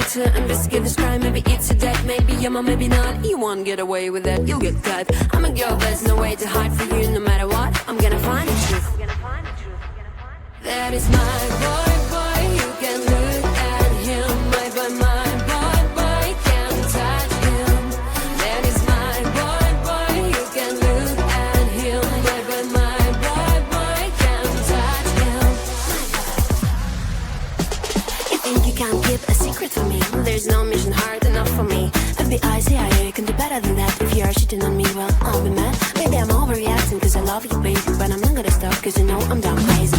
need to investigate this crime. Maybe it's a debt, maybe yeah, or maybe not. You won't get away with that, you'll get caught. I'm a girl, there's no way to hide from you. No matter what, I'm gonna find the truth. That is my boy, boy. You can look at him, my boy, boy. Can't touch him. That is my boy, boy. You can look at him, my boy. Can't touch him. You think you can't keep a secret from me? There's no mission hard enough for me. FBI, CIA, you can do better than that. If you are cheating on me, well, I'll be mad. Maybe I'm overreacting cause I love you, baby, but I'm not gonna stop cause you know I'm down crazy.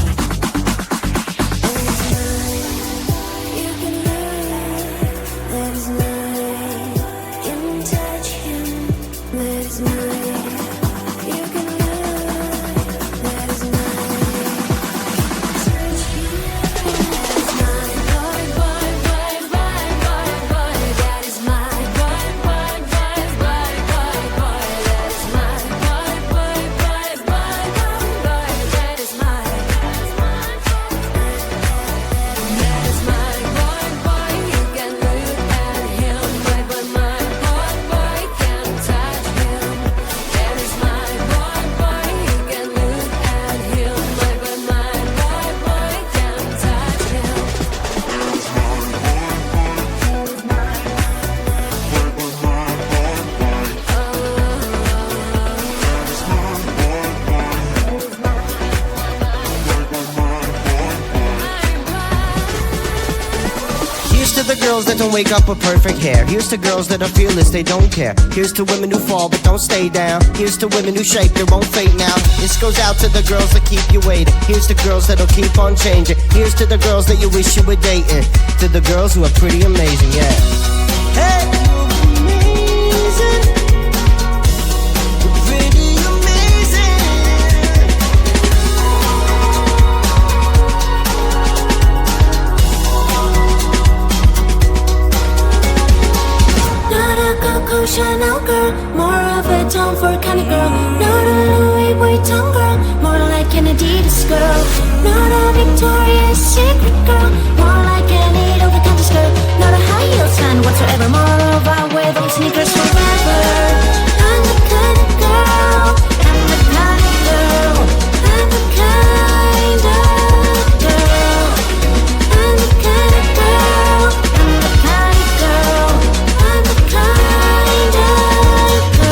The girls that don't wake up with perfect hair. Here's to girls that are fearless, they don't care. Here's to women who fall but don't stay down. Here's to women who shake, they won't fade now. This goes out to the girls that keep you waiting. Here's to girls that'll keep on changing. Here's to the girls that you wish you were dating. To the girls who are pretty amazing, yeah. Hey! Chanel girl, more of a Tom Ford kind of girl. Not a Louis Vuitton girl, more like an Adidas girl. Not a Victoria's Secret girl, more like an over-the-counter skirt. Not a high heels fan whatsoever, more of I wear those sneakers forever. I'm the kind of girl, I'm the kind of girl, I'm the kind of girl, I'm the kind of girl, I'm the kind of girl, I'm the kind.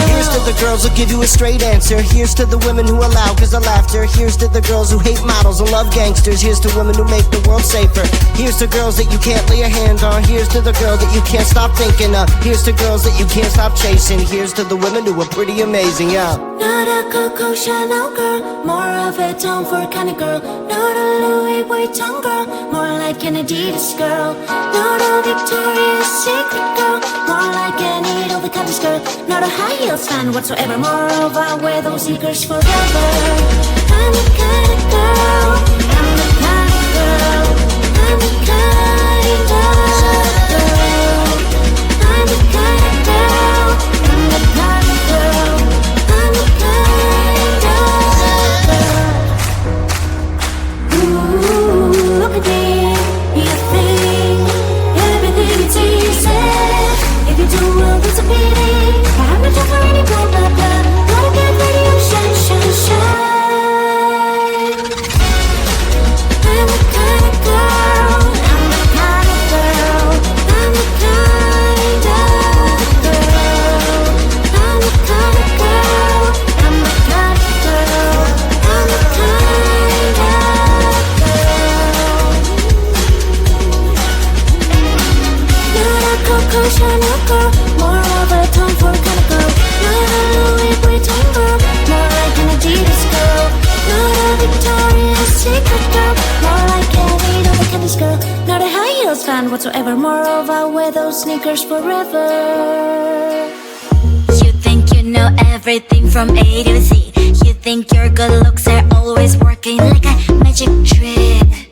Here's to the girls who give you a straight answer. Here's to the women who allow cause of laughter. Here's to the girls who hate models and love gangsters. Here's to women who make the world safer. Here's to girls that you can't lay your hand on. Here's to the girl that you can't stop thinking of. Here's to girls that you can't stop chasing. Here's to the women who are pretty amazing, yeah. Not a Coco Chanel girl, more of a Tom Ford kind of girl. Not a Louis Vuitton girl, more like an Adidas girl. Not a Victoria's Secret girl, more like an over-the-counter skirt. Not a high heels fan whatsoever, more of I wear those sneakers forever. I'm the kind of girl, I'm the kind of girl, I'm the kind of girl, I'm the kind of girl, I'm the kind of girl, I'm the kind of girl. Ooh, look at me, you think everything is easy. If you do, well, it's a pity. I'm not for any blah blah blah. Gotta get radio, shine, shine, shine. I'm the kind of girl, I'm the kind of girl, I'm the kind of girl, I'm the kind of girl, I'm the kind of girl, I'm the kind of girl. Not a Coco Chanel girl, more of a Tom Ford kind of girl. Not a Louis Vuitton girl, more like an Adidas girl. Not a Victoria's Secret girl, more like an over-the-counter girl. Not a high heels fan whatsoever, more of I wear those sneakers forever. You think you know everything from A to Z. You think your good looks are always working like a magic trick.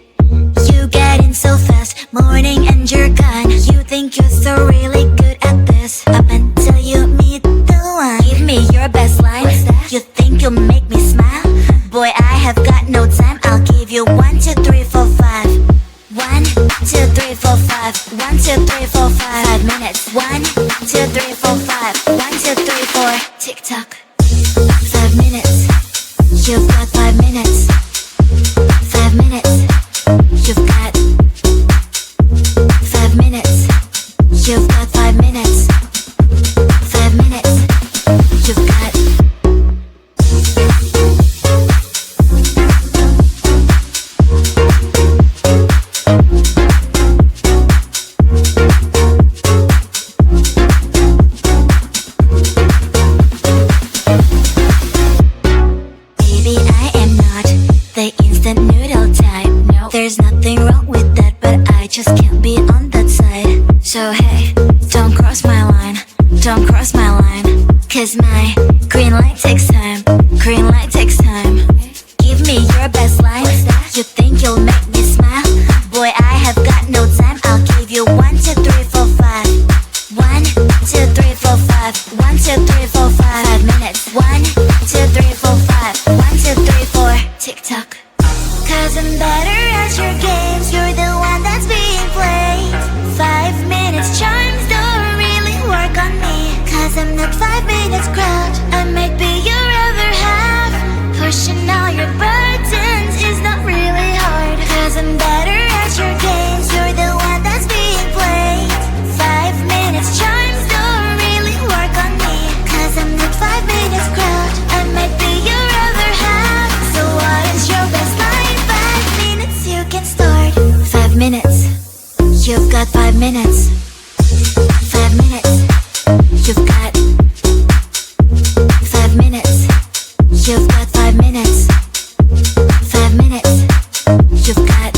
You get in so fast, morning and you're gone. You think you're so really good at this, up until you meet the one. Give me your best line. You think you'll make me smile? Boy, I have got no time. I'll give you 1, 2, 3, 4, 5. 1, 2, 3, 4, 5. 5. 1, 2, 3, 4, 5. 5 minutes. 1, 2, 3, 4, 5. 1, 2, 3, 4. Tick tock. 5 minutes. You've got 5 minutes. 5 minutes. You've got 5 minutes. You've got 5 minutes. 5 minutes. You've got. Baby, I am not the instant noodle type. No, there's nothing wrong with that, but I just can't be on that side. So hey, don't cross my line, don't cross my line. Cause my green light takes time, green light takes time. Give me your best line. You think you'll make me smile? Boy, I have got no time. I'll give you 1, 2, 3, 4, 5. 1, 2, 3, 4, 5. 1, 2, 3, 4, 5. 5 minutes. 1, 2, 3, 4, 5. 1, 2, 3, 4. Tick tock. Cause I'm better at your games. You're the one that's being played. 5 minutes charms don't really work on me. Cause I'm not 5 minutes crowd. I might be your other half. Pushing all your burdens is not really hard. Cause I'm better at your games. You're the one that's being played. 5 minutes charms don't really work on me. Cause I'm not 5 minutes crowd. I might be your other half. So what is your best line? 5 minutes you can start. 5 minutes. You've got 5 minutes. 5 minutes. You've got 5 minutes. You've got 5 minutes. 5 minutes. You've got.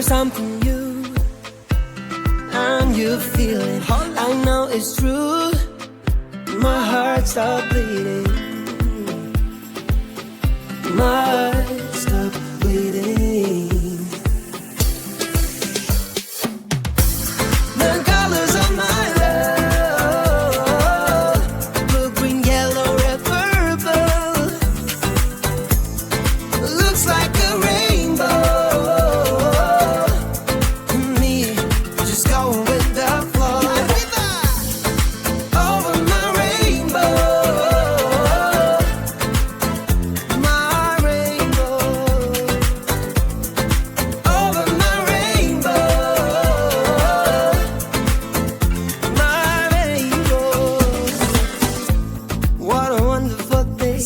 There's something new, and you feel it. I know it's true. My heart stopped bleeding. My heart stopped bleeding. The colors of my love, blue, green, yellow, red, purple. Looks like a rainbow. Me, just going with the flow. Over my rainbow, my rainbow. Over my rainbow, my rainbow. What a wonderful day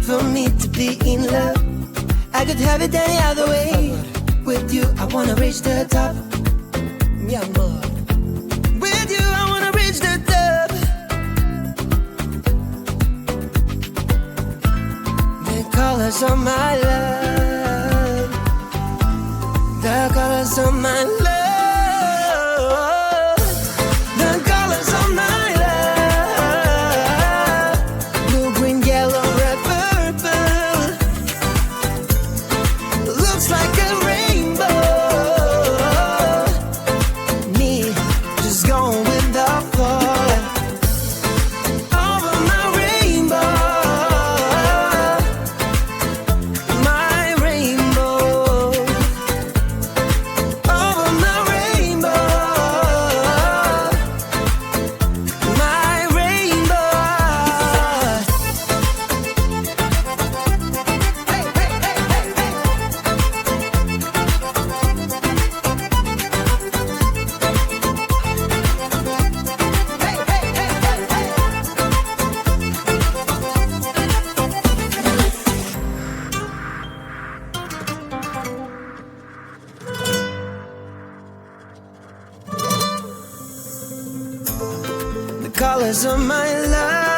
for me to be in love. I could have it any other way. With you, I wanna reach the top. Mi amor. With you, I wanna reach the top. The colors of my love. The colors of my love. The colors of my love. Blue, green, yellow, red, purple. Looks like a rainbow. Me, just going with the flow. Over my rainbow, my rainbow. Over my rainbow, my rainbow. Hey, hey, hey, hey, hey. The colors of my love.